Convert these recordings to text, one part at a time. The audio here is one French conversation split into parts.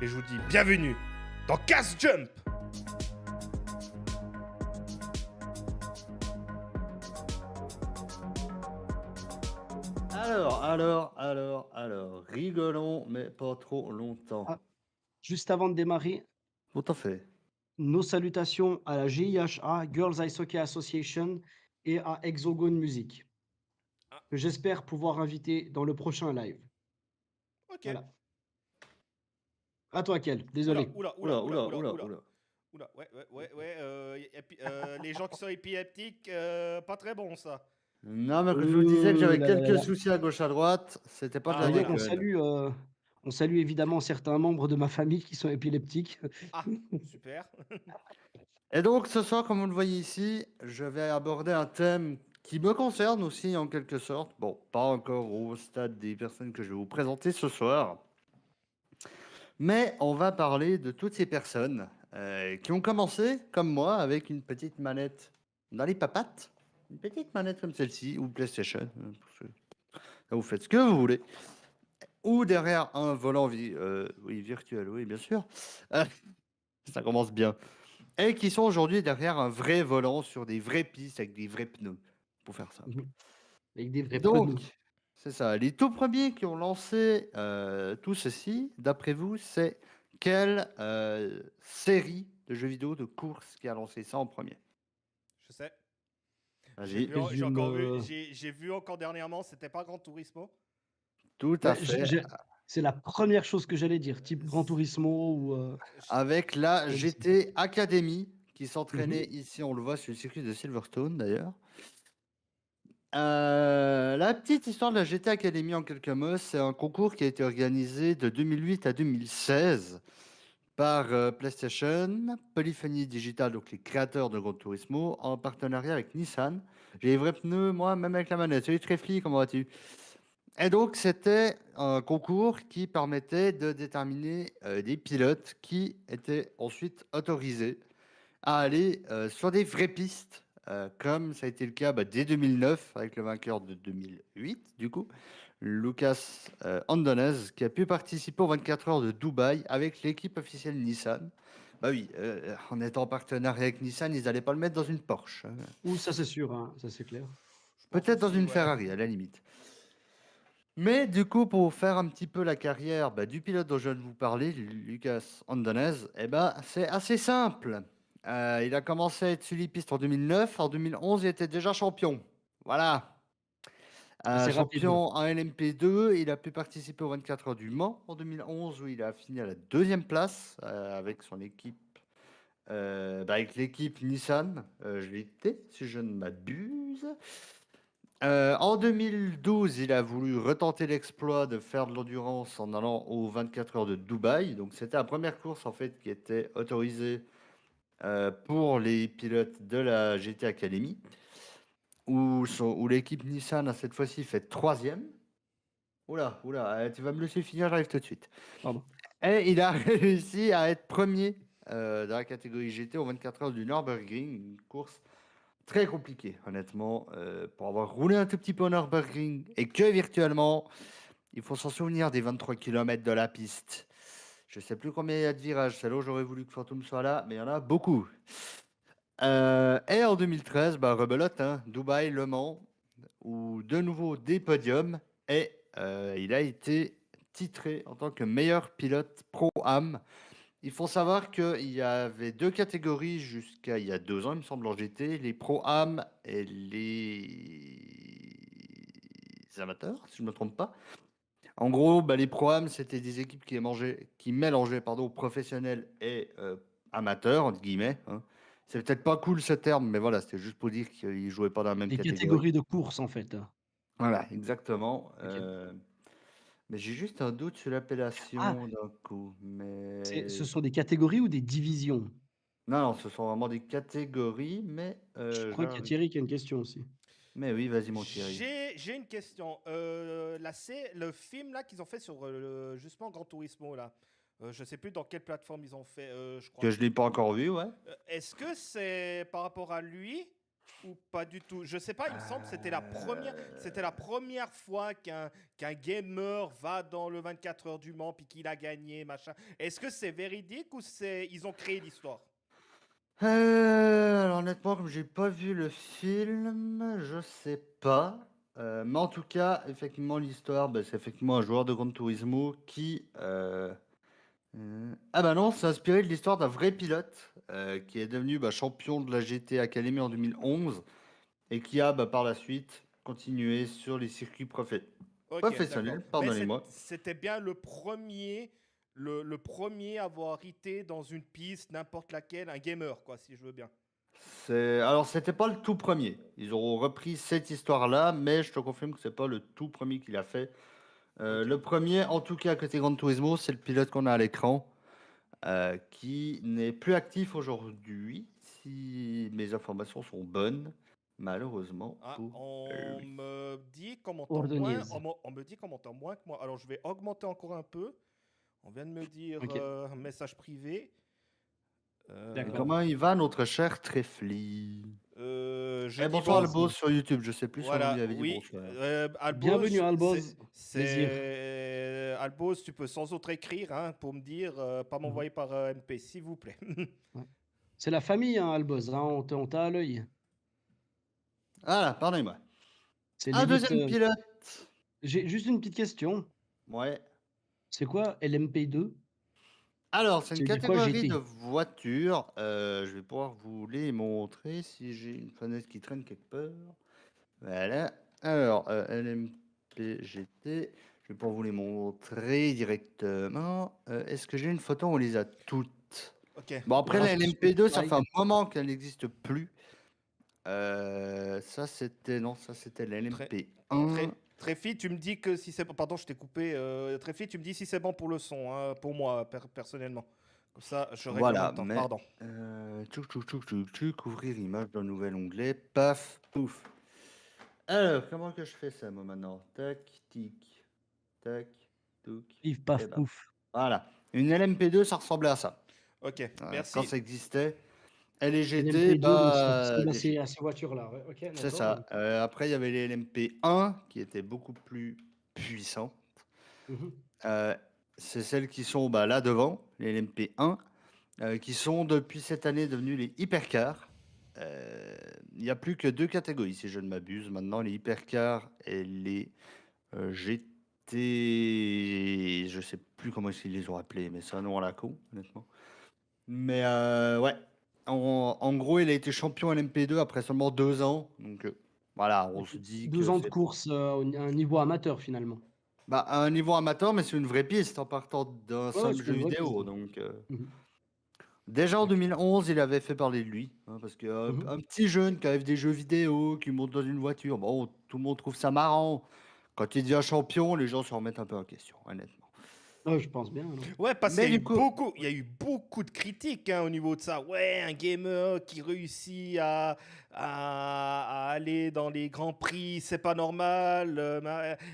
et je vous dis bienvenue dans Cast Jump. Alors, rigolons, mais pas trop longtemps. Ah, juste avant de démarrer, Tout à fait. nos salutations à la GIHA, Girls Ice Hockey Association, et à Hexagone Music, Ah. que j'espère pouvoir inviter dans le prochain live. Ok. Voilà. À toi, Kel. Désolé. Oula. Les gens qui sont épileptiques, pas très bon ça. Non, mais quand je vous disais que j'avais Là, là, là, quelques là. soucis à gauche à droite, c'était pas de Ah, la Vous voyez voilà. déconne. on salue évidemment certains membres de ma famille qui sont épileptiques. Ah, super. Et donc, ce soir, comme vous le voyez ici, je vais aborder un thème qui me concerne aussi en quelque sorte. Bon, pas encore au stade des personnes que je vais vous présenter ce soir. Mais on va parler de toutes ces personnes qui ont commencé, comme moi, avec une petite manette dans les papates. Une petite manette comme celle-ci, ou PlayStation. Vous faites ce que vous voulez. Ou derrière un volant oui, virtuel, oui, bien sûr. Euh, Ça commence bien. Et qui sont aujourd'hui derrière un vrai volant sur des vraies pistes avec des vrais pneus, pour faire simple. Avec des vrais Donc, pneus. c'est ça. Les tout premiers qui ont lancé tout ceci, d'après vous, c'est quelle série de jeux vidéo de course qui a lancé ça en premier? Je sais. Vas-y. J'ai vu encore dernièrement, c'était pas Gran Turismo. Tout à Bah, fait. c'est la première chose que j'allais dire, type Gran Turismo ou. Avec la Odyssey. GT Academy qui Mhm. s'entraînait ici, on le voit sur le circuit de Silverstone d'ailleurs. La petite histoire de la GT Academy en quelques mots, c'est un concours qui a été organisé de 2008 à 2016 par PlayStation, Polyphony Digital, donc les créateurs de Gran Turismo, en partenariat avec Nissan. J'ai les vrais pneus, moi, même avec la manette. Salut Trefli, comment vas-tu? Et donc, c'était un concours qui permettait de déterminer des pilotes qui étaient ensuite autorisés à aller sur des vraies pistes, comme ça a été le cas dès 2009 avec le vainqueur de 2008, du coup, Lucas Andonez, qui a pu participer aux 24 heures de Dubaï avec l'équipe officielle Nissan. Bah oui, en étant en partenariat avec Nissan, ils n'allaient pas le mettre dans une Porsche, hein. Ou ça, c'est sûr, hein, ça, c'est clair. Je pense Peut-être dans aussi, une ouais. Ferrari, à la limite. Mais du coup, pour faire un petit peu la carrière du pilote dont je viens de vous parler, Lucas Andonez, c'est assez simple. Il a commencé à être sur les pistes en 2009. En 2011, il était déjà champion. Voilà. Assez rapide. Champion en LMP2, il a pu participer aux 24 heures du Mans en 2011, où il a fini à la deuxième place avec son équipe, avec l'équipe Nissan. Je l'étais, si je ne m'abuse. En 2012, il a voulu retenter l'exploit de faire de l'endurance en allant aux 24 heures de Dubaï. Donc, c'était la première course en fait qui était autorisée pour les pilotes de la GT Academy, où l'équipe Nissan a cette fois-ci fait troisième. Oula, tu vas me laisser finir, j'arrive tout de suite. Pardon. Et il a réussi à être premier dans la catégorie GT aux 24 heures du Nürburgring, une course très compliqué, honnêtement, pour avoir roulé un tout petit peu au Nürburgring et que virtuellement, il faut s'en souvenir des 23 km de la piste. Je sais plus combien il y a de virages, celle-là j'aurais voulu que Phantom soit là, mais il y en a beaucoup. Et en 2013, rebelote, hein, Dubaï, Le Mans, où de nouveau des podiums, et il a été titré en tant que meilleur pilote Pro-Am. Il faut savoir qu'il y avait deux catégories jusqu'à il y a 2 ans, il me semble, en GT, les Pro-Am et les amateurs, si je ne me trompe pas. En gros, les Pro-Am, c'était des équipes qui mélangeaient professionnels et amateurs, entre guillemets, hein. C'est peut-être pas cool ce terme, mais voilà, c'était juste pour dire qu'ils jouaient pas dans la même Des catégorie. catégories de course, en fait. Voilà, exactement. Ok. Mais j'ai juste un doute sur Ah, l'appellation d'un coup. ce Mais sont des catégories ou des divisions? non, ce sont vraiment des catégories, mais Je crois qu'il y a Thierry qui a une question aussi. mais oui, vas-y mon Thierry. J'ai une question. Le film là qu'ils ont fait sur justement Gran Turismo là. Je sais plus dans quelle plateforme ils ont fait. Je crois Que je l'ai pas encore vu, ouais. Est-ce que c'est par rapport à lui ou pas du tout? Je sais pas, il me semble que c'était la première fois qu'un gamer va dans le 24 heures du Mans puis qu'il a gagné, machin. Est-ce que c'est véridique ou ils ont créé l'histoire? Alors honnêtement, comme j'ai pas vu le film, je sais pas. Mais en tout cas, effectivement, l'histoire, bah, c'est effectivement un joueur de Gran Turismo qui... Ah bah non, c'est inspiré de l'histoire d'un vrai pilote qui est devenu champion de la GT Academy en 2011 et qui a par la suite continué sur les circuits Ok, d'accord. professionnels, Mais pardonnez-moi. c'était bien le premier à avoir été dans une piste, n'importe laquelle, un gamer, quoi, si je veux bien. Alors, c'était pas le tout premier. Ils ont repris cette histoire-là, mais je te confirme que c'est pas le tout premier qu'il a fait. Ok. Le premier, en tout cas, côté Gran Turismo, c'est le pilote qu'on a à l'écran, qui n'est plus actif aujourd'hui, si mes informations sont bonnes, malheureusement Ah, pour on lui. me dit qu'on m'entend moins, Ordonez. on me dit qu'on m'entend moins que moi. Alors je vais augmenter encore un peu. On vient de me dire Ok, un message privé. Et d'accord. comment il va, notre cher Treffly? Je Eh, dis bonsoir, bon. Albos sur YouTube. Je sais plus si on lui Voilà, avait dit oui. bonsoir. Albos, Bienvenue Alboz. Plaisir. Albos, tu peux sans autre écrire hein, pour me dire, pas Mhm. m'envoyer par MP, s'il vous plaît. Ouais. C'est la famille, hein, Alboz, hein, on t'a à l'œil. Ah, pardonnez-moi. C'est Un limite. deuxième pilote. J'ai juste une petite question. Ouais. C'est quoi LMP2? Alors, c'est Ça une veut dire quoi catégorie de GT? voitures. Je vais pouvoir vous les montrer si j'ai une fenêtre qui traîne quelque part. Voilà. Alors, LMP GT. Je vais pouvoir vous les montrer directement. Est-ce que j'ai une photo? On les a toutes. Ok. Bon, Il y après, aura la sur LMP2, ça fait Spotify. un moment qu'elle n'existe plus. Ça, c'était... Non, ça, c'était la Très, LMP1. Tréfi, tu me dis que si c'est... Pardon, je t'ai coupé. Tréfi, tu me dis si c'est bon pour le son, hein, pour moi, personnellement. Comme ça, je règle en même Voilà, temps. mais... Pardon. Tchouk, tchouk, tchouk, tchouk, tchouk, ouvrir image d'un nouvel onglet, paf, pouf. Alors, comment que je fais ça, moi, maintenant? Tac, tic, tac, touc, Pif, et paf, ben, pouf. voilà. Une LMP2, ça ressemblait à ça. Ok, Quand merci. ça existait. LGT, LMP2, donc ça ressemble à des films. à ces voitures-là. Ouais. Ok, C'est d'accord. ça. Après, il y avait les LMP1, qui étaient beaucoup plus puissants. Mhm. Euh, c'est celles qui sont là devant, les LMP1. Qui sont depuis cette année devenus les hypercars. Il n'y a plus que deux catégories, si je ne m'abuse. Maintenant, les hypercars et les GT. Je sais plus comment ils les ont appelés, mais c'est un nom à la con, honnêtement. Mais ouais, en gros, il a été champion LMP2 après seulement 2 ans. Donc voilà, on se dit 12 que ans de c'est course à un niveau amateur finalement. à un niveau amateur, mais c'est une vraie piste en partant d'un Ouais, ouais, simple c'est jeu une vraie piste. vidéo. Ouais. Donc. Mhm. Déjà en Ok. 2011, il avait fait parler de lui, hein, parce qu'un Mhm. un petit jeune qui avait des jeux vidéo, qui monte dans une voiture, bon, tout le monde trouve ça marrant. Quand il devient champion, les gens se remettent un peu en question, honnêtement. Ouais, je pense bien. Non. Ouais, parce qu'il Mais y a eu du coup, beaucoup, il y a eu beaucoup de critiques hein, au niveau de ça. Ouais, un gamer qui réussit à aller dans les grands prix, c'est pas normal.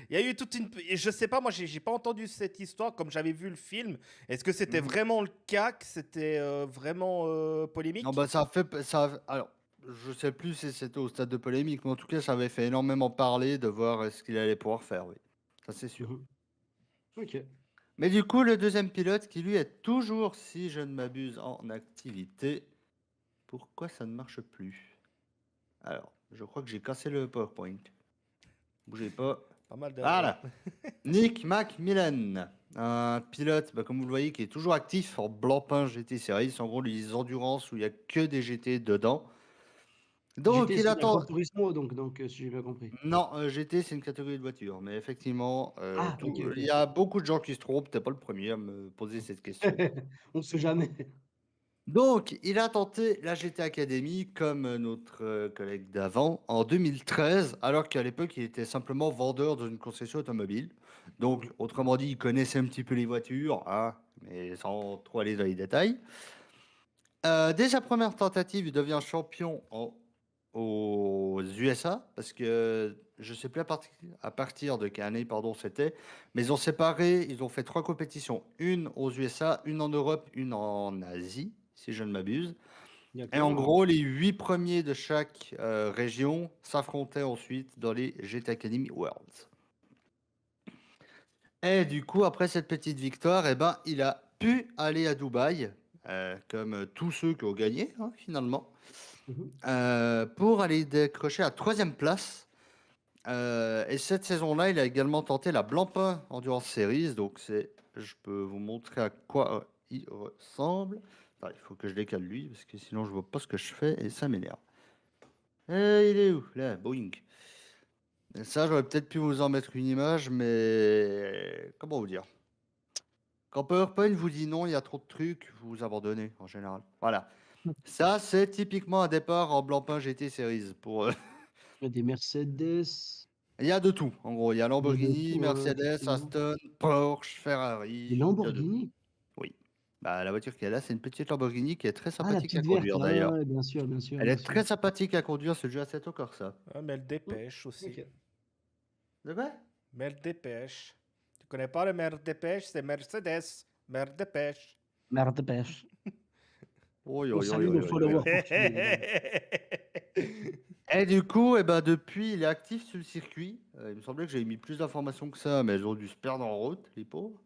Il y a eu toute une. Je sais pas, moi, j'ai pas entendu cette histoire comme j'avais vu le film. Est-ce que c'était mhm. vraiment le cas, que c'était vraiment Non, polémique? alors, je sais plus si c'était au stade de polémique, mais en tout cas, ça avait fait énormément parler de voir ce qu'il allait pouvoir faire, oui. Ça, c'est sûr. Mhm. Ok. Mais du coup, le deuxième pilote, qui lui est toujours, si je ne m'abuse, en activité, pourquoi ça ne marche plus? Alors, je crois que j'ai cassé le PowerPoint. Bougez pas. Pas mal d'erreurs. Voilà. Nick Macmillan, un pilote, comme vous le voyez, qui est toujours actif en Blancpain GT Series. En gros, les endurances où il n'y a que des GT dedans. Donc, J'étais il sur la attend. Gran Turismo, donc si j'ai bien compris. Non, GT, c'est une catégorie de voiture. Mais effectivement, Ah, ok, il y ok. a beaucoup de gens qui se trompent. T'es pas le premier à me poser cette question. On sait jamais. Donc, il a tenté la GT Academy comme notre collègue d'avant en 2013, alors qu'à l'époque, il était simplement vendeur dans une concession automobile. Donc, Mhm. autrement dit, il connaissait un petit peu les voitures, hein, mais sans trop aller dans les détails. Dès sa première tentative, il devient champion aux USA, parce que je ne sais plus à partir de quelle année pardon, c'était, mais ils ont séparé, ils ont fait 3 compétitions, une aux USA, une en Europe, une en Asie, si je ne m'abuse. Et en D'accord. gros, les 8 premiers de chaque région s'affrontaient ensuite dans les GT Academy Worlds. Et du coup, après cette petite victoire, eh ben, il a pu aller à Dubaï, comme tous ceux qui ont gagné, hein, finalement, Mhm. pour aller décrocher la 3e place. Et cette saison-là, il a également tenté la Blancpain Endurance Series. Donc, je peux vous montrer à quoi il ressemble. Attends, il faut que je décale lui, parce que sinon, je vois pas ce que je fais et ça m'énerve. Il est où? Là, Boeing. Et ça, j'aurais peut-être pu vous en mettre une image, mais comment vous dire? Quand PowerPoint vous dit non, il y a trop de trucs, vous abandonnez en général. Voilà. Ça, c'est typiquement un départ en Blancpain GT Series. Il y a des Mercedes, Il y a de tout, en gros. Il y a il y a de Lamborghini, tout, hein, Mercedes, effectivement. Aston, Porsche, Des Ferrari. Il y a de tout. Lamborghini? Oui. Bah, la voiture qu'elle a, c'est une petite Lamborghini qui est très Ah, la sympathique à petite verte, conduire là. Ouais, d'ailleurs. ouais, bien sûr, bien sûr, Elle bien est sûr. très sympathique à conduire, ce jeu Assetto Corsa. Ah, mais elle Mm, dépêche aussi. ok. De quoi? Mais elle dépêche. Tu connais pas le maire dépêche, c'est Mercedes. Maire dépêche. Merde de pêche. Oi, On oi, oi, salue oi, nos oi, oi, oi. followers portugais, évidemment. Et du coup, eh ben, depuis, il est actif sur le circuit. Il me semblait que j'avais mis plus d'informations que ça, mais elles ont dû se perdre en route, les pauvres.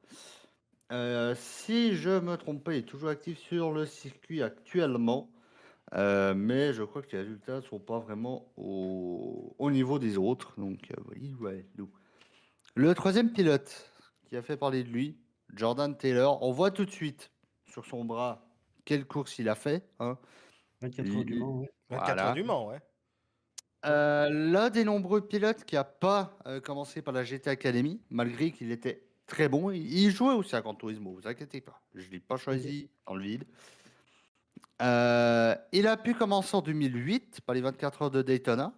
Si je me trompe pas, il est toujours actif sur le circuit actuellement. Mais je crois que les résultats ne sont pas vraiment au niveau des autres. Donc, oui, ouais, nous. Le 3e pilote qui a fait parler de lui, Jordan Taylor, on voit tout de suite sur son bras quelle course il a fait, hein. 24 heures du Mans, ouais. 24 heures Voilà. du Mans, ouais. L'un des nombreux pilotes qui n'a pas commencé par la GT Academy, malgré qu'il était très bon. Il jouait aussi à Gran Turismo, vous inquiétez pas. Je ne l'ai pas Ok. choisi dans le vide. Il a pu commencer en 2008 par les 24 heures de Daytona,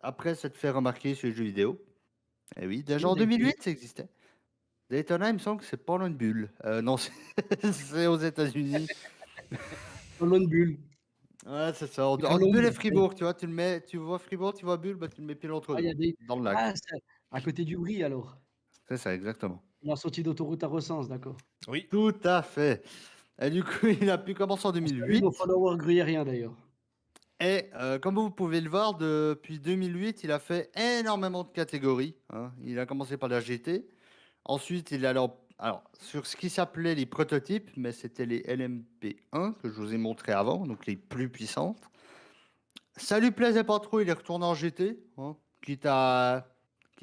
après s'être fait remarquer sur les jeux vidéo. Et oui, C'est déjà où en Daytona? 2008, ça existait. Daytona, il me semble que c'est pas loin de Bulle. Non, c'est aux États-Unis. Pas loin de Bulle. Ouais, c'est ça. C'est Entre Bulle et Colombes. Fribourg, tu vois, tu vois Fribourg, tu vois Bulle, bah, tu le mets pile entre Ah, il y deux, a des. dans le lac. Ah, c'est à côté du Brie, alors. C'est ça, exactement. La sortie d'autoroute à Recense, d'accord. Oui. Tout à fait. Et du coup, il a pu commencer en On salue nos 2008. followers gruyériens, d'ailleurs. Et comme vous pouvez le voir, depuis 2008, il a fait énormément de catégories, hein. Il a commencé par la GT. Ensuite, il a alors, sur ce qui s'appelait les prototypes, mais c'était les LMP1 que je vous ai montré avant, donc les plus puissantes. Ça lui plaisait pas trop, il est retourné en GT, hein. Quitte à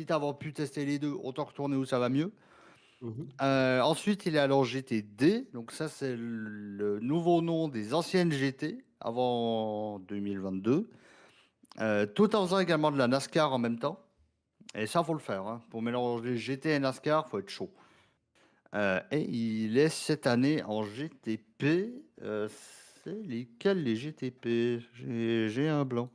avoir pu tester les deux, autant retourner où ça va mieux. Mhm. Ensuite, il est allé en GTD, donc ça c'est le nouveau nom des anciennes GT avant 2022, tout en faisant également de la NASCAR en même temps. Et ça, faut le faire, hein. Pour mélanger GT et NASCAR, faut être chaud. Et il est cette année en GTP. C'est lesquels les GTP? J'ai un blanc.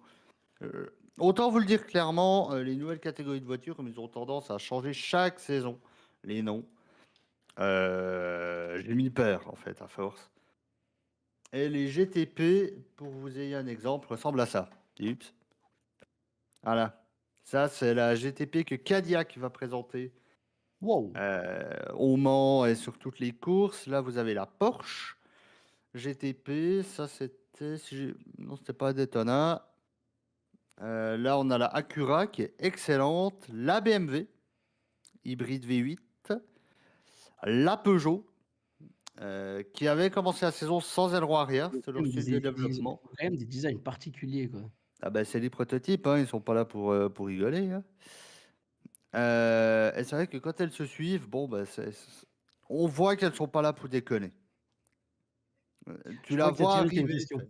Autant vous le dire clairement, les nouvelles catégories de voitures, comme ils ont tendance à changer chaque saison les noms. J'ai mis père en fait à force. Et les GTP, pour vous ayez un exemple, ressemblent à ça. Oups. Voilà. Ça, c'est la GTP que Cadillac va présenter Wow. au Mans et sur toutes les courses. Là, vous avez la Porsche GTP. Ça, c'était. Non, c'était pas Daytona. Là, on a la Acura qui est excellente. La BMW hybride V8. La Peugeot qui avait commencé la saison sans aileron arrière. C'était leur suite de Ils ont développement. quand même des designs particuliers, quoi. Ah ben, c'est des prototypes, hein, ils sont pas là pour rigoler, hein. Et c'est vrai que quand elles se suivent, bon, bah, on voit qu'elles sont pas là pour déconner. Tu Je la crois que vois Thierry, tu as une arriver. question.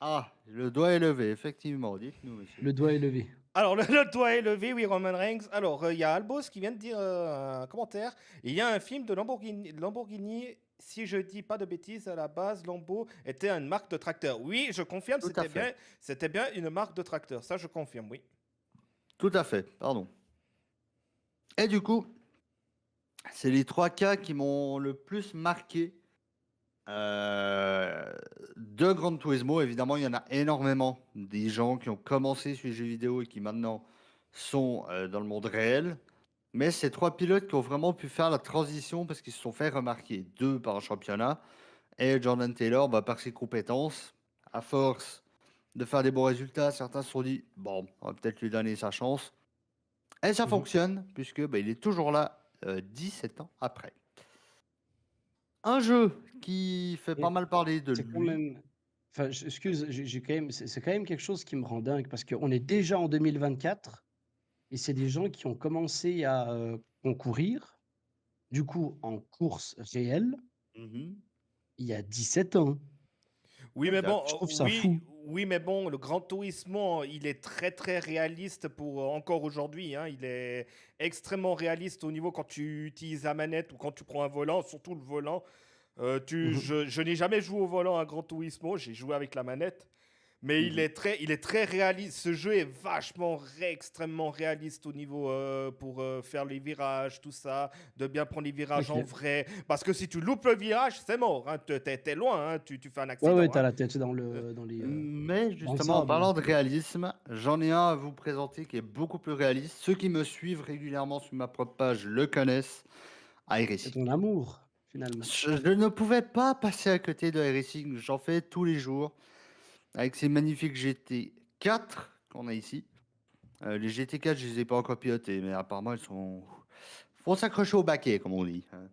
Ah, le doigt est levé, effectivement. Dites-nous, monsieur. Le doigt est levé. Alors, le doigt est levé, oui, Roman Reigns. Alors, il y a Albos qui vient de dire un commentaire. Il y a un film de Lamborghini. Si je dis pas de bêtises, à la base, Lambo était une marque de tracteur. Oui, je confirme, Tout à fait. c'était bien une marque de tracteur. Ça, je confirme, oui. Tout à fait, pardon. Et du coup, c'est les 3 cas qui m'ont le plus marqué de Gran Turismo. Évidemment, il y en a énormément. Des gens qui ont commencé sur les jeux vidéo et qui maintenant sont dans le monde réel. Mais c'est 3 pilotes qui ont vraiment pu faire la transition parce qu'ils se sont fait remarquer. 2 par un championnat Et Jordan Taylor, par ses compétences, à force de faire des bons résultats, certains se sont dit, bon, on va peut-être lui donner sa chance. Et ça Mhm. fonctionne, puisque il est toujours là 17 ans après. Un jeu qui fait pas Et mal parler de c'est quand lui. même. Enfin, excuse, j'ai quand même. C'est quand même quelque chose qui me rend dingue parce qu'on est déjà en 2024 et c'est des gens qui ont commencé à concourir, du coup, en course réelle, Mhm. il y a 17 ans. Oui, mais bon, Exact. Je trouve ça oui, fou. oui, mais bon, le Gran Turismo, il est très très réaliste pour encore aujourd'hui, hein. Il est extrêmement réaliste au niveau quand tu utilises la manette ou quand tu prends un volant, surtout le volant. Mhm. Je n'ai jamais joué au volant à Gran Turismo, j'ai joué avec la manette. Mais Mhm. il est très réaliste. Ce jeu est vachement, extrêmement réaliste au niveau pour faire les virages, tout ça, de bien prendre les virages en Ok. vrai. Parce que si tu loupes le virage, c'est mort, hein. T'es loin, hein. Tu fais un Ouais, ouais, accident, t'as hein. la tête Euh, Mais dans le justement, en sable. parlant de réalisme, j'en ai un à vous présenter qui est beaucoup plus réaliste. Ceux qui me suivent régulièrement sur ma propre page le connaissent, C'est iRacing. ton amour, finalement. Je ne pouvais pas passer à côté de iRacing, j'en fais tous les jours, avec ces magnifiques GT4 qu'on a ici. Les GT4, je les ai pas encore pilotés, mais apparemment, ils sont... faut s'accrocher au baquet, comme on dit, hein.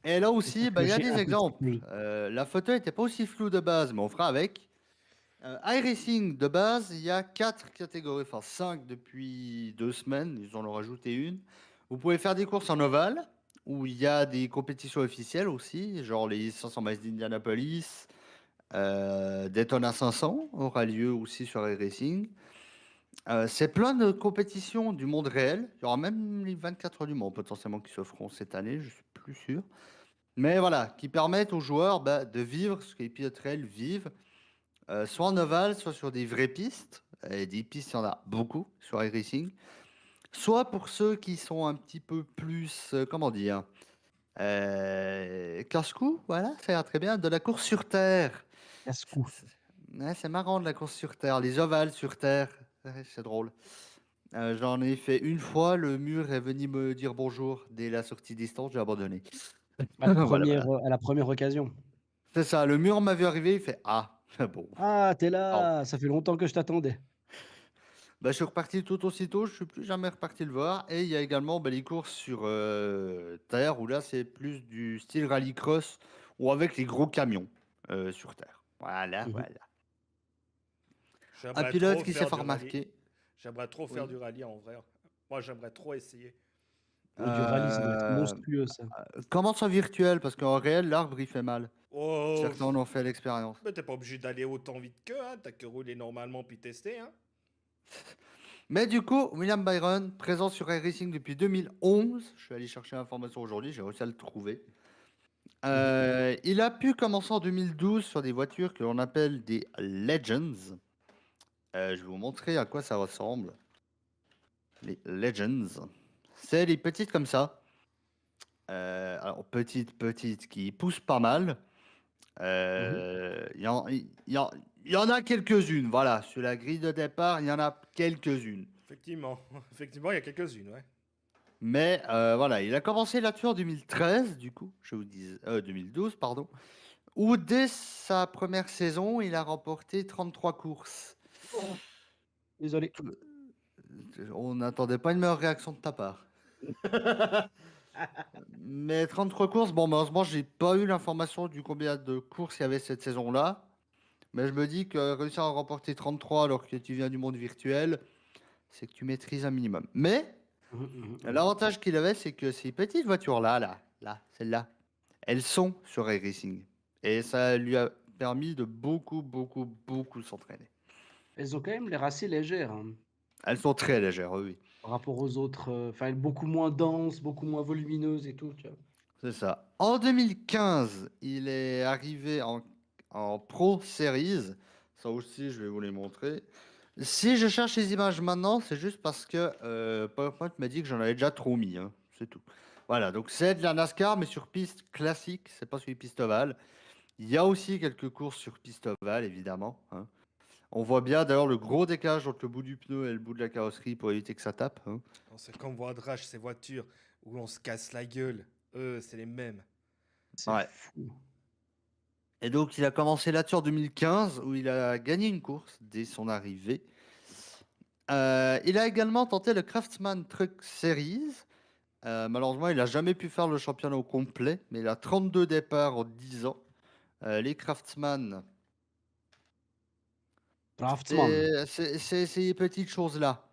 Et là Faut aussi, il y a s'accrocher des un petit exemples. peu. La photo n'était pas aussi floue de base, mais on fera avec. iRacing, de base, il y a 4 catégories, enfin 5 depuis 2 semaines, ils en ont rajouté une. Vous pouvez faire des courses en ovale, où il y a des compétitions officielles aussi, genre les 500 miles d'Indianapolis, Daytona 500 aura lieu aussi sur iRacing. C'est plein de compétitions du monde réel. Il y aura même les 24 heures du Mans potentiellement qui se feront cette année, je suis plus sûr. Mais voilà, qui permettent aux joueurs de vivre ce que les pilotes réels vivent, soit en ovale, soit sur des vraies pistes. Et des pistes, il y en a beaucoup sur iRacing. Soit pour ceux qui sont un petit peu plus, comment dire, casse-cou, voilà, ça ira très bien, de la course sur Terre. Casse-cou. Ouais, c'est marrant de la course sur Terre, les ovales sur Terre, ouais, c'est drôle. J'en ai fait une fois, le mur est venu me dire bonjour dès la sortie distance, j'ai abandonné. Voilà, voilà. À la première occasion. C'est ça, le mur m'a vu arriver, il fait ah, bon. Ah, t'es Pardon. là! Ça fait longtemps que je t'attendais. Je suis reparti tout aussitôt, je suis plus jamais reparti le voir. Et il y a également les courses sur terre, où là c'est plus du style rallycross, ou avec les gros camions sur terre. Voilà, Mhm. voilà. Un J'aimerais pilote trop qui s'est faire fait du rallye. remarquer. J'aimerais trop faire Oui. du rallye en vrai. Moi, j'aimerais trop essayer. Oh, du rallye, ça doit être Euh, monstrueux, ça. Commence en virtuel, parce qu'en réel, l'arbre il fait mal. Oh, Certains en ont fait l'expérience. mais t'es pas obligé d'aller autant vite qu'eux, hein. T'as que rouler normalement puis tester, hein. Mais du coup, William Byron, présent sur iRacing depuis 2011, je suis allé chercher l'information aujourd'hui, j'ai réussi à le trouver. Mhm. Il a pu commencer en 2012 sur des voitures que l'on appelle des Legends. Je vais vous montrer à quoi ça ressemble. Les Legends. C'est les petites comme ça. Alors, petites, qui poussent pas mal. Mhm. Il y en a quelques-unes, voilà. Sur la grille de départ, il y en a quelques-unes. Effectivement, effectivement, il y a quelques-unes, ouais. Mais voilà, il a commencé là-dessus en 2013, du coup, je vous dis, 2012, pardon, où dès sa première saison, il a remporté 33 courses. Oh, désolé. On n'attendait pas une meilleure réaction de ta part. Mais 33 courses, bon, malheureusement, j'ai pas eu l'information du combien de courses il y avait cette saison-là. Mais je me dis que réussir à en remporter 33 alors que tu viens du monde virtuel, c'est que tu maîtrises un minimum. Mais Mhm, mhm, mhm. l'avantage qu'il avait, c'est que ces petites voitures-là, celles-là, elles sont sur iRacing. Et ça lui a permis de beaucoup s'entraîner. Elles ont quand même l'air assez légères, hein, Elles sont très légères, oui. par rapport aux autres. Enfin, beaucoup moins denses, beaucoup moins volumineuses et tout, tu vois. C'est ça. En 2015, il est arrivé en Pro Series. Ça aussi, je vais vous les montrer. Si je cherche les images maintenant, c'est juste parce que PowerPoint m'a dit que j'en avais déjà trop mis, hein. C'est tout. Voilà, donc c'est de la NASCAR, mais sur piste classique, c'est pas sur les pistes ovales. Il y a aussi quelques courses sur piste ovale, évidemment, hein. On voit bien d'ailleurs le gros décalage entre le bout du pneu et le bout de la carrosserie pour éviter que ça tape, hein. On sait comme Rage, ces voitures où on se casse la gueule. Eux, c'est les mêmes. C'est Ouais. fou. Et donc, il a commencé là-dessus en 2015, où il a gagné une course dès son arrivée. Il a également tenté le Craftsman Truck Series. Malheureusement, il n'a jamais pu faire le championnat au complet, mais il a 32 départs en 10 ans. Les Craftsman, Craftsman. c'est ces petites choses-là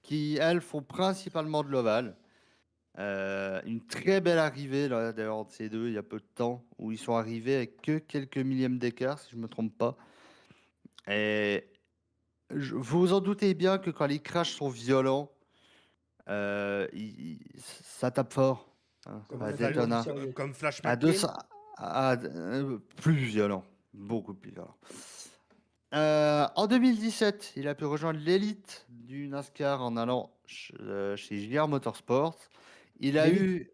qui, elles, font principalement de l'ovale. Une très belle arrivée, là, d'ailleurs, de ces deux, il y a peu de temps, où ils sont arrivés avec que quelques millièmes d'écart, si je ne me trompe pas. Et vous vous en doutez bien que quand les crashs sont violents, ça tape fort, hein, Comme, Ouais, à ça doit être Daytona. sérieux. comme Flash À McQueen. 200, plus violent, beaucoup plus violent. En 2017, il a pu rejoindre l'élite du NASCAR en allant chez JR Motorsports. Il a L'élite. eu,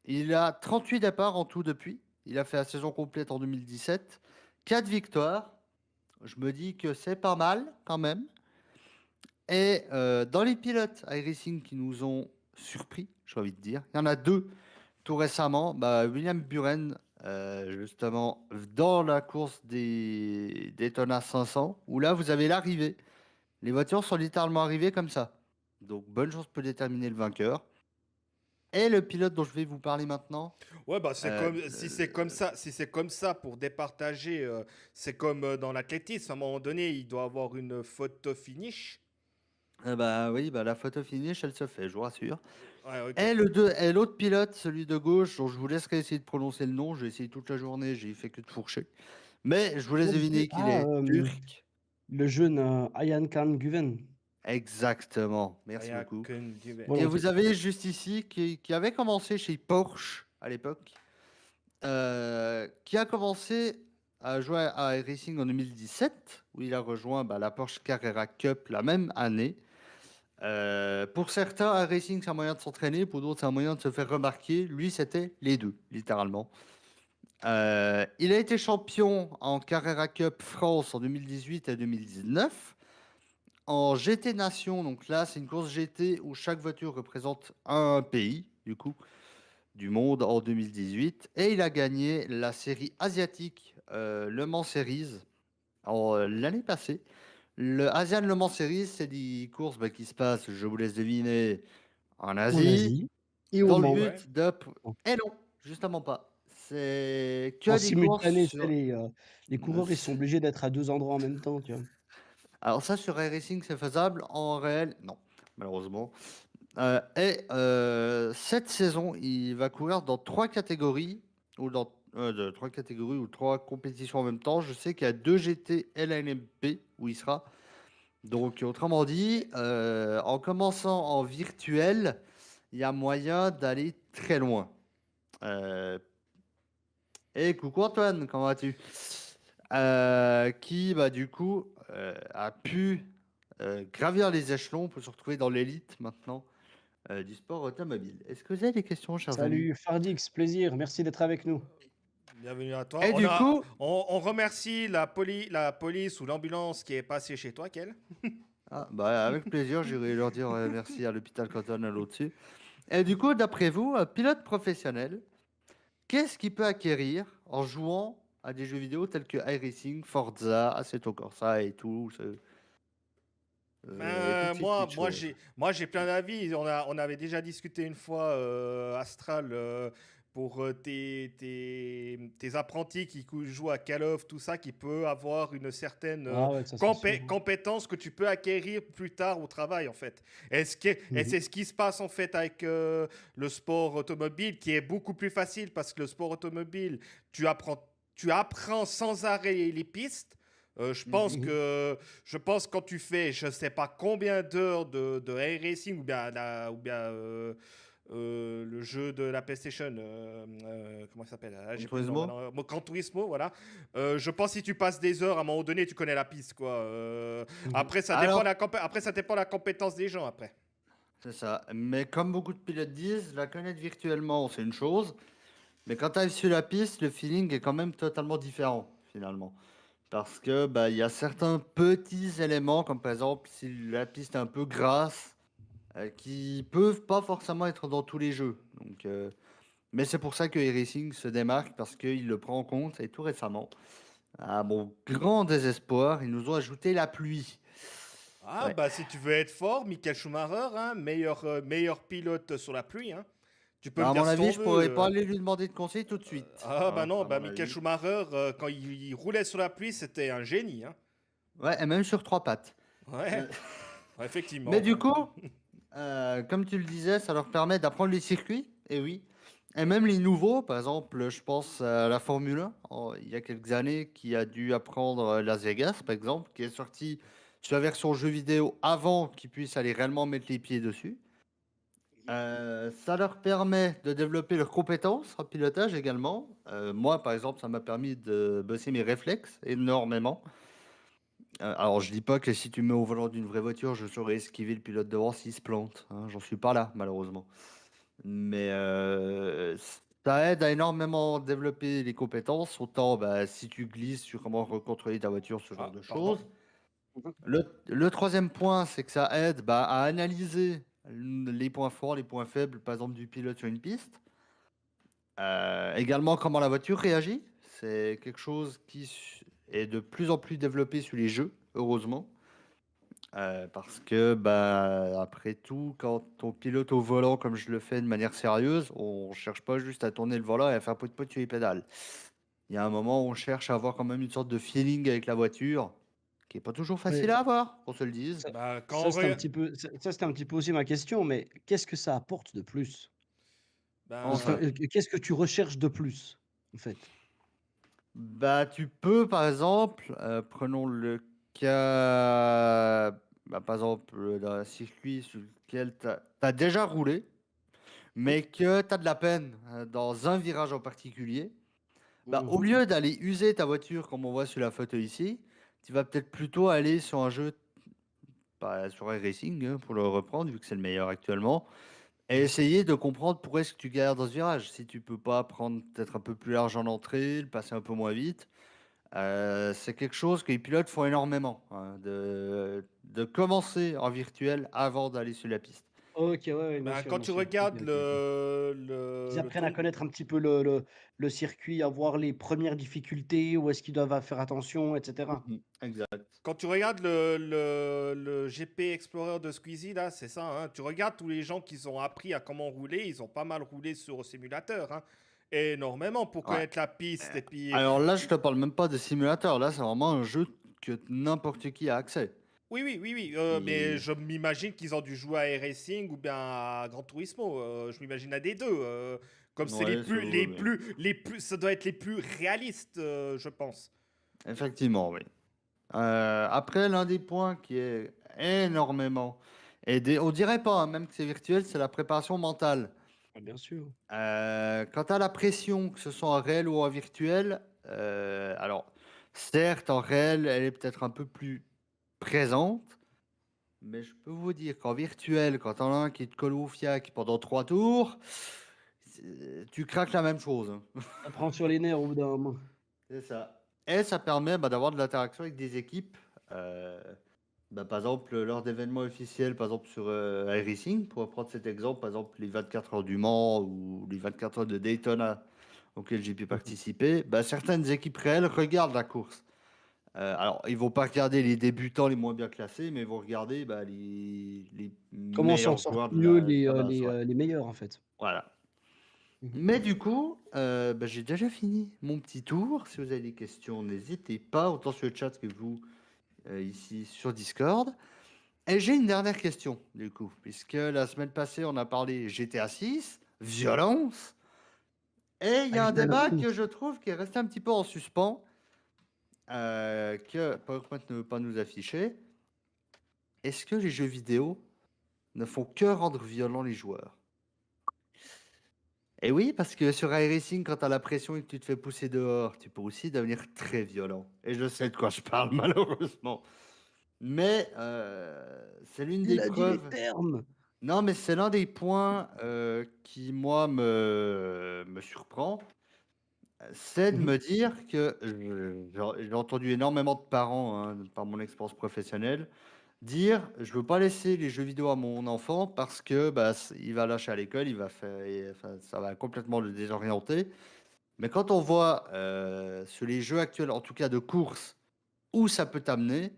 il a 38 départs en tout depuis. Il a fait la saison complète en 2017. 4 victoires. Je me dis que c'est pas mal quand même. Et dans les pilotes iRacing qui nous ont surpris, j'ai envie de dire, il y en a deux tout récemment. Bah, William Buren, justement, dans la course des Daytona 500, où là, vous avez l'arrivée. Les voitures sont littéralement arrivées comme ça. Donc, bonne chance peut déterminer le vainqueur. Et le pilote dont je vais vous parler maintenant, Ouais, bah c'est euh, comme si c'est comme ça pour départager, c'est comme dans l'athlétisme. À un moment donné, il doit avoir une photo finish. bah oui, bah, la photo finish, elle se fait, je vous rassure. Ouais, ok. Et l'autre pilote, celui de gauche, dont je vous laisserai essayer de prononcer le nom, j'ai essayé toute la journée, j'ai fait que de fourcher. Mais je vous laisse deviner qu'il Ah, est turc. le jeune Ayhan Khan Guven. Exactement, Ah, merci y a beaucoup. qu'une duvet. Et vous Volontiers. avez juste ici qui avait commencé chez Porsche à l'époque, qui a commencé à jouer à iRacing en 2017, où il a rejoint la Porsche Carrera Cup la même année. Pour certains, iRacing, c'est un moyen de s'entraîner, pour d'autres, c'est un moyen de se faire remarquer. Lui, c'était les deux, littéralement. Il a été champion en Carrera Cup France en 2018 et 2019. En GT Nation, donc là, c'est une course GT où chaque voiture représente un pays, du coup, du monde en 2018. Et il a gagné la série asiatique Le Mans Series l'année passée. Le Asian Le Mans Series, c'est des courses qui se passent, je vous laisse deviner, en En Asie, Asie et au dans le Mans. Ouais. but de... Et non, justement pas. C'est que En des courses simultané, tu sais, sur... les coureurs, ils sont obligés d'être à 2 endroits en même temps, tu vois. Alors ça, sur iRacing, c'est faisable. En réel, non, malheureusement. Cette saison, il va courir dans trois catégories, ou dans trois catégories ou trois compétitions en même temps. Je sais qu'il y a deux GT LNMP où il sera. Donc, autrement dit, en commençant en virtuel, il y a moyen d'aller très loin. Euh, et coucou Antoine, comment vas-tu? Qui, du coup, a pu gravir les échelons pour se retrouver dans l'élite maintenant du sport automobile. Est-ce que vous avez des questions, chers amis? Salut Fardix, plaisir, merci d'être avec nous. Bienvenue à toi. Et du coup, On remercie la police ou l'ambulance qui est passée chez toi, Kel. avec plaisir, j'irai leur dire merci à l'hôpital cantonal au-dessus. Et du coup, d'après vous, un pilote professionnel, qu'est-ce qu'il peut acquérir en jouant à des jeux vidéo tels que iRacing, Forza, Assetto Corsa et tout, et toutes ces petites choses? Moi, j'ai plein d'avis. On avait déjà discuté une fois, Astral, pour tes apprentis qui jouent à Call of, tout ça, qui peut avoir une certaine Ah ouais, ça c'est sûr. compétence que tu peux acquérir plus tard au travail, en fait. Et Mhm. c'est ce qui se passe, en fait, avec le sport automobile, qui est beaucoup plus facile parce que le sport automobile, tu apprends sans arrêt les pistes. Mhm. Je pense quand tu fais, je sais pas combien d'heures de racing le jeu de la PlayStation, comment ça s'appelle? Ah, Gran j'ai plus le nom Turismo? maintenant. Gran Turismo, voilà. Je pense que si tu passes des heures, à un moment donné, tu connais la piste, quoi. Mhm. Après, Alors, ça dépend de la compétence des gens, après. c'est ça. Mais comme beaucoup de pilotes disent, la connaître virtuellement, c'est une chose. Mais quand tu arrives sur la piste, le feeling est quand même totalement différent, finalement. Parce que il y a certains petits éléments, comme par exemple si la piste est un peu grasse, qui peuvent pas forcément être dans tous les jeux. Donc Mais c'est pour ça que iRacing se démarque parce qu'il le prend en compte et tout récemment, à mon grand désespoir, ils nous ont ajouté la pluie. Ah, Ouais. bah si tu veux être fort, Michael Schumacher, hein, meilleur pilote sur la pluie, hein. Tu peux Bah, le à dire mon si avis, t'en je pourrais pas veux. aller lui demander de conseil tout de suite, Ah, bah hein, non, à bah mon Michael avis. Schumacher, quand il roulait sur la pluie, c'était un génie, hein. Ouais, et même sur trois pattes. Ouais, Euh, ouais, Mais effectivement. du coup, comme tu le disais, ça leur permet d'apprendre les circuits, et oui. Et même les nouveaux, par exemple, je pense à la Formule 1, il y a quelques années, qui a dû apprendre Las Vegas, par exemple, qui est sorti sur la version jeu vidéo avant qu'ils puissent aller réellement mettre les pieds dessus. Ça leur permet de développer leurs compétences en pilotage également. Moi, par exemple, ça m'a permis de bosser mes réflexes énormément. Alors, je dis pas que si tu me mets au volant d'une vraie voiture, je saurais esquiver le pilote devant s'il se plante, hein. J'en suis pas là, malheureusement. Mais ça aide à énormément développer les compétences. Autant bah, si tu glisses sur comment recontrôler ta voiture, ce genre Ah, de pardon. choses. Le troisième point, c'est que ça aide bah, à analyser les points forts, les points faibles, par exemple, du pilote sur une piste. Également, comment la voiture réagit. C'est quelque chose est de plus en plus développé sur les jeux, heureusement. Parce que, bah, après tout, quand on pilote au volant comme je le fais de manière sérieuse, on cherche pas juste à tourner le volant et à faire pot sur les pédales. Il y a un moment où on cherche à avoir quand même une sorte de feeling avec la voiture, qui est pas toujours facile Ouais, à avoir, qu'on se le dise. ça Bah quand ça on c'était un regarde... petit peu ça c'était un petit peu aussi ma question, mais qu'est-ce que ça apporte de plus? Enfin, Enfin, Ben... qu'est-ce que tu recherches de plus, en fait? bah, tu peux, par exemple, prenons le cas, bah, par exemple, d'un circuit sur lequel tu as déjà roulé, Mmh. mais que tu as de la peine dans un virage en particulier. Bah, au Mmh. lieu d'aller user ta voiture comme on voit sur la photo ici, tu vas peut-être plutôt aller sur un jeu, bah, sur iRacing, hein, pour le reprendre, vu que c'est le meilleur actuellement, et essayer de comprendre pourquoi est-ce que tu galères dans ce virage. Si tu peux pas prendre peut-être un peu plus large en entrée, le passer un peu moins vite, c'est quelque chose que les pilotes font énormément, hein, de commencer en virtuel avant d'aller sur la piste. OK, ouais, ouais, Ben, quand bien tu sûr. OK, regardes OK, OK. Ils le apprennent à tour... connaître un petit peu le circuit, à voir les premières difficultés, où est-ce qu'ils doivent faire attention, et cetera. Mhm, exact. Quand tu regardes le GP Explorer de Squeezie, là, c'est ça, hein. Tu regardes tous les gens qui ont appris à comment rouler, ils ont pas mal roulé sur simulateur, hein. Énormément pour Ouais. connaître la piste. Et puis, Alors là, je te parle même pas de simulateur. Là, c'est vraiment un jeu que n'importe qui a accès. oui, oui, oui, oui. Mais Et- je m'imagine qu'ils ont dû jouer à racing ou bien à Gran Turismo. Je m'imagine à des deux. Comme c'est Ouais, oui. ça doit être les plus réalistes, je pense. Effectivement, oui. Après, l'un des points qui est énormément aidé, on dirait pas, hein, même que c'est virtuel, c'est la préparation mentale. Ah, bien sûr. Quant à la pression, que ce soit en réel ou en virtuel, alors certes, en réel, elle est peut-être un peu plus présente, mais je peux vous dire qu'en virtuel, quand on a un qui te colle au fiac pendant 3 tours, tu craques la même chose, hein. Ça prend sur les nerfs au bout d'un moment. C'est ça. Et ça permet bah, d'avoir de l'interaction avec des équipes. euh, Bah, par exemple, lors d'événements officiels, par exemple sur iRacing, pour prendre cet exemple, par exemple les 24 heures du Mans ou les 24 heures de Daytona auxquelles j'ai pu Mmh. participer, bah, certaines équipes réelles regardent la course. Alors, ils vont pas regarder les débutants les moins bien classés, mais ils vont regarder bah, les Comment s'en meilleurs sortent joueurs mieux de la base. Ouais. les meilleurs, en fait? Voilà. Mmh. Mais du coup, bah, j'ai déjà fini mon petit tour. Si vous avez des questions, n'hésitez pas, autant sur le chat que vous ici sur Discord. Et j'ai une dernière question, du coup, puisque la semaine passée, on a parlé GTA 6, violence, et il y Ah, a un évidemment. débat que je trouve qui est resté un petit peu en suspens, que PowerPoint ne veut pas nous afficher. Est-ce que les jeux vidéo ne font que rendre violents les joueurs? Et oui, parce que sur iRacing, quand tu as la pression et que tu te fais pousser dehors, tu peux aussi devenir très violent. Et je sais de quoi je parle, malheureusement. Mais c'est l'une des Dis les preuves. termes! Non, mais c'est l'un des points qui, moi, me surprend. C'est de Mmh. me dire que j'ai entendu énormément de parents, hein, par mon expérience professionnelle, dire: «Je veux pas laisser les jeux vidéo à mon enfant parce que, bah, il va lâcher à l'école, il va faire et enfin, ça va complètement le désorienter». Mais quand on voit, sur les jeux actuels, en tout cas de course, où ça peut t'amener,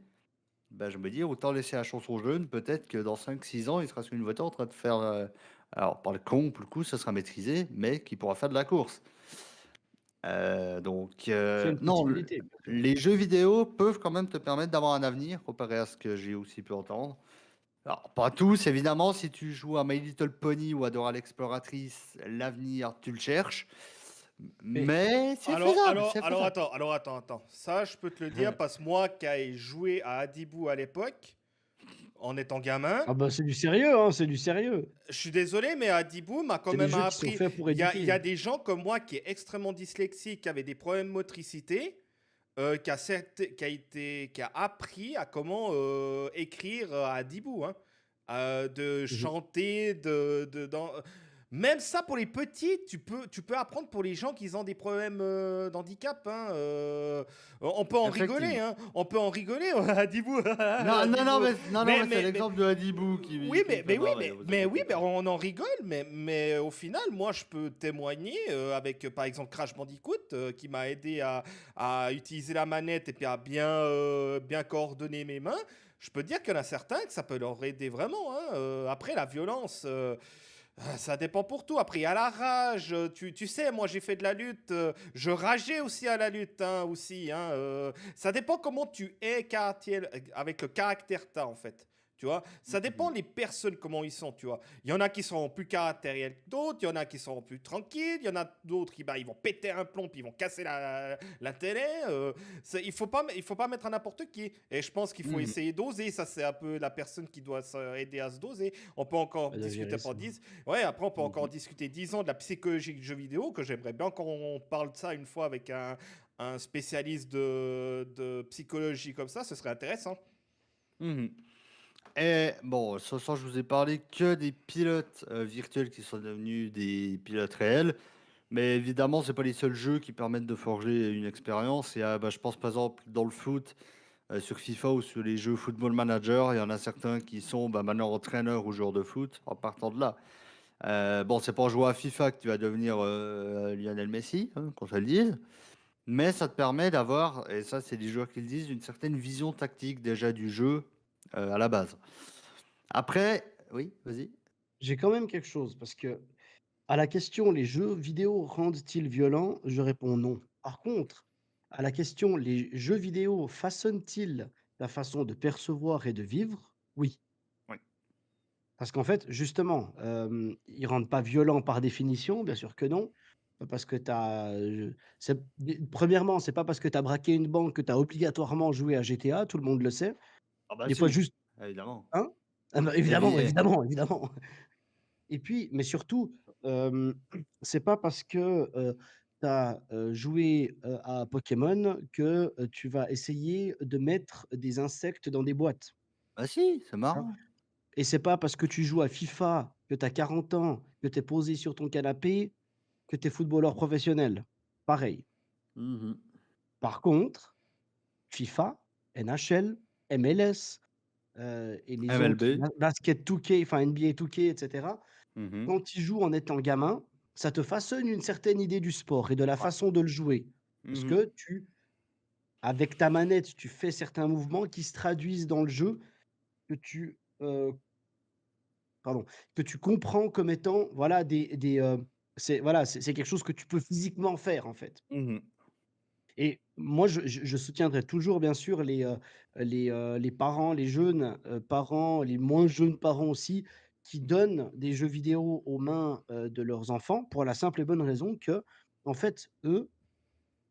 bah, je me dis: «Autant laisser la chance aux jeunes, peut-être que dans 5 6 ans, il sera sur une voiture en train de faire, alors pas le con pour le coup, ça sera maîtrisé, mais qui pourra faire de la course». Donc C'est une non, possibilité, bien sûr. les jeux vidéo peuvent quand même te permettre d'avoir un avenir, comparé à ce que j'ai aussi pu entendre. Alors, pas tous, évidemment, si tu joues à My Little Pony ou à Dora l'exploratrice, l'avenir, tu le cherches, Mais mais c'est Alors, faisable, alors, c'est alors faisable. attends, alors attends, attends. Ça, je peux te le dire parce que moi qui ai joué à Adibou à l'époque, en étant gamin, ah bah, c'est du sérieux, hein, c'est du sérieux. je suis désolé, mais Adibou m'a quand C'est des même jeux qui sont appris. faits pour Il y éduquer. a des gens comme moi qui est extrêmement dyslexique, qui avait des problèmes de motricité, qui a appris à comment écrire à Adibou, hein. De Mmh. chanter, même ça pour les petits, tu peux apprendre pour les gens qui ont des problèmes d'handicap, hein. On peut en rigoler, Effectivement. hein. On peut en rigoler, Adibou, Non, non, non, Adibou. mais, non, non, mais c'est Mais l'exemple de Hadibou oui, qui me fait marrer, vous oui, inquiétez mais pas. on en rigole, mais au final, moi, je peux témoigner avec, par exemple, Crash Bandicoot, qui m'a aidé à utiliser la manette et puis à bien coordonner mes mains. Je peux dire qu'il y en a certains que ça peut leur aider vraiment, hein. Après, la violence, ça dépend pour tout. Après, il y a la rage. Tu sais, moi, j'ai fait de la lutte. Je rageais aussi à la lutte, hein, aussi, hein. Ça dépend comment tu es avec le caractère que t'as, en fait. Tu vois, ça dépend Mhm. des personnes, comment ils sont, tu vois. Il y en a qui sont plus caractériels que d'autres, il y en a qui sont plus tranquilles, il y en a d'autres qui, bah, ils vont péter un plomb, puis ils vont casser la télé. Il faut pas mettre à n'importe qui. Et je pense qu'il faut Mhm. essayer d'oser. Ça, c'est un peu la personne qui doit aider à se doser. On peut encore Elle doit discuter gérer pendant ça. 10. Ouais, après, on peut encore Mhm. discuter 10 ans de la psychologie du jeu vidéo, que j'aimerais bien qu'on parle de ça une fois avec un spécialiste de psychologie comme ça, ce serait intéressant. Mhm. Et bon, ce soir, je vous ai parlé que des pilotes virtuels qui sont devenus des pilotes réels. Mais évidemment, c'est pas les seuls jeux qui permettent de forger une expérience. Bah, je pense par exemple dans le foot, sur FIFA ou sur les jeux Football Manager, il y en a certains qui sont bah, maintenant entraîneurs ou joueurs de foot en partant de là. Bon, c'est pas en jouant à FIFA que tu vas devenir Lionel Messi, hein, qu'on se le dise. Mais ça te permet d'avoir, et ça c'est les joueurs qui le disent, une certaine vision tactique déjà du jeu à la base. Après, oui, vas-y. J'ai quand même quelque chose parce que à la question: «Les jeux vidéo rendent-ils violents?» je réponds: «Non». Par contre, à la question: «Les jeux vidéo façonnent-ils la façon de percevoir et de vivre?» oui. Oui. Parce qu'en fait, justement, ils rendent pas violents par définition, bien sûr que non. Parce que tu as, c'est premièrement, c'est pas parce que tu as braqué une banque que tu as obligatoirement joué à GTA, tout le monde le sait. Ah bah Des fois si, juste évidemment. hein? Ah bah, Évi- évidemment, eh, évidemment, évidemment. Et puis, mais surtout, c'est pas parce que, tu as, joué, à Pokémon que, tu vas essayer de mettre des insectes dans des boîtes, Bah si, c'est hein. marrant. Et c'est pas parce que tu joues à FIFA, que tu as 40 ans, que tu es posé sur ton canapé, que tu es footballeur professionnel. Pareil. Mhm. Par contre, FIFA, NHL, MLS, et les autres, MLB. basket 2K, enfin NBA 2K et cetera, Mhm. quand tu joues en étant gamin, ça te façonne une certaine idée du sport et de la Ouais. façon de le jouer. Parce Mhm. que avec ta manette, tu fais certains mouvements qui se traduisent dans le jeu, que tu, pardon, que tu comprends comme étant, voilà, c'est voilà, c'est quelque chose que tu peux physiquement faire, en fait. Mhm. Et moi, je soutiendrai toujours, bien sûr, les parents, les jeunes, parents, les moins jeunes parents aussi, qui donnent des jeux vidéo aux mains, de leurs enfants pour la simple et bonne raison que, en fait, eux,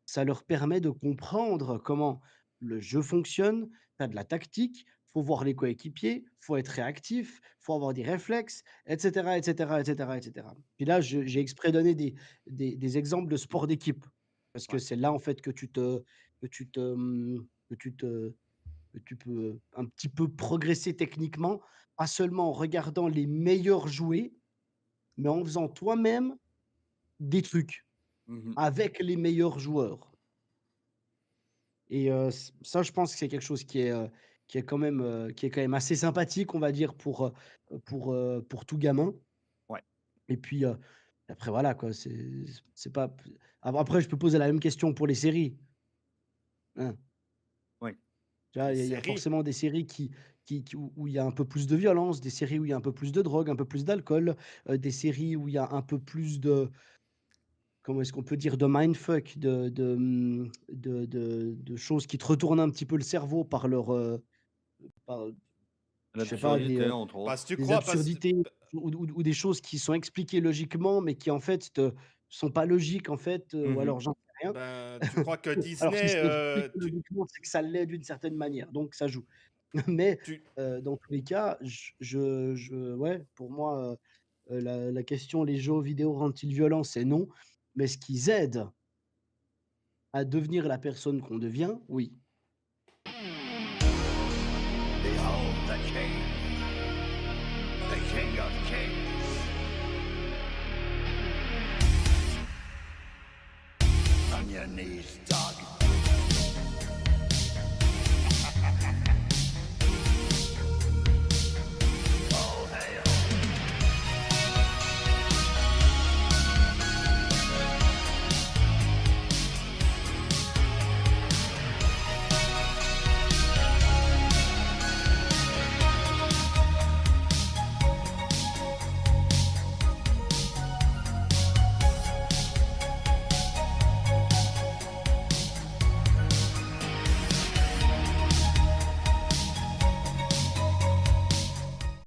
ça leur permet de comprendre comment le jeu fonctionne. Tu as de la tactique, faut voir les coéquipiers, faut être réactif, faut avoir des réflexes, et cetera, et cetera, et cetera, et cetera. Puis là, j'ai exprès donné des exemples de sport d'équipe parce que Ouais. c'est là, en fait, que tu te, que tu te que tu peux un petit peu progresser techniquement, pas seulement en regardant les meilleurs jouer, mais en faisant toi-même des trucs Mhm. avec les meilleurs joueurs. Et ça, je pense que c'est quelque chose qui est quand même assez sympathique, on va dire, pour tout gamin. Ouais. Et puis, après voilà quoi, c'est pas après je peux poser la même question pour les séries, hein. Oui. Tu vois? Les Il y a séries. forcément des séries où il y a un peu plus de violence, des séries où il y a un peu plus de drogue, un peu plus d'alcool, des séries où il y a un peu plus de comment est-ce qu'on peut dire? De mindfuck, de choses qui te retournent un petit peu le cerveau par leur, par, je sais pas, L'absurdité, entre Parce que autres. tu des crois, absurdités ou des choses qui sont expliquées logiquement, mais qui en fait te sont pas logiques en fait, ou Mmh. alors j'en sais rien. ben, tu crois que Alors si Disney, c'est expliqué logiquement, c'est que ça l'est d'une certaine manière, donc ça joue. Mais, tu, dans tous les cas, ouais, pour moi, la question: «Les jeux vidéo rendent-ils violents?» c'est non, mais est-ce qu'ils aident à devenir la personne qu'on devient? Oui. Behold the king, the king of kings. On your knees, dog.